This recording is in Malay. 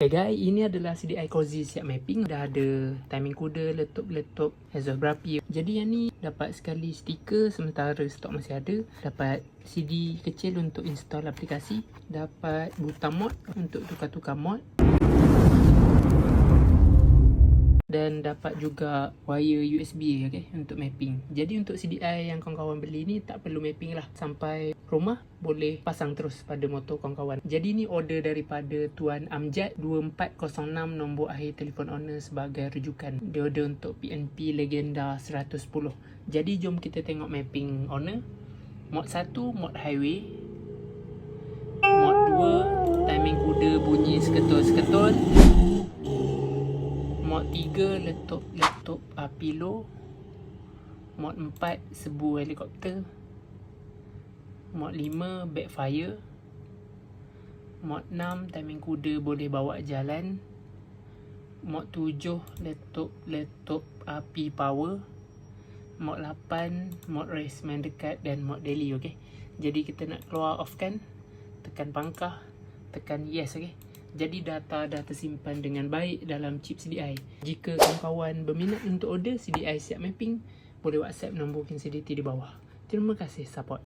Okay guys, ini adalah CDI Cozy siap mapping. Dah ada timing kuda, letup, exhaust berapi. Jadi yang ni dapat sekali stiker sementara stok masih ada. Dapat CD kecil untuk install aplikasi. Dapat butang mod untuk tukar-tukar mod. Dan dapat juga wire USB okay, untuk mapping. Jadi untuk CDI yang kawan-kawan beli ni tak perlu mapping lah. Sampai rumah boleh pasang terus pada motor kawan-kawan. Jadi ni order daripada Tuan Amjad 2406 nombor akhir telefon owner sebagai rujukan. Dia order untuk PNP Legenda 110. Jadi jom kita tengok mapping owner. Mod 1 mod highway. Mod 2 timing kuda bunyi seketul-seketul. Mod 3 letup api low. Mod 4 sebu helikopter. Mod 5 backfire. Mod 6 timing kuda boleh bawa jalan. Mod 7 letup api power. Mod 8 mod race main dekat dan mod daily okey. Jadi kita nak keluar off kan, tekan pangkah, tekan yes okey. Jadi data dah tersimpan dengan baik dalam chip CDI. Jika kawan-kawan berminat untuk order CDI siap mapping, boleh WhatsApp nombor KCDT di bawah. Terima kasih support.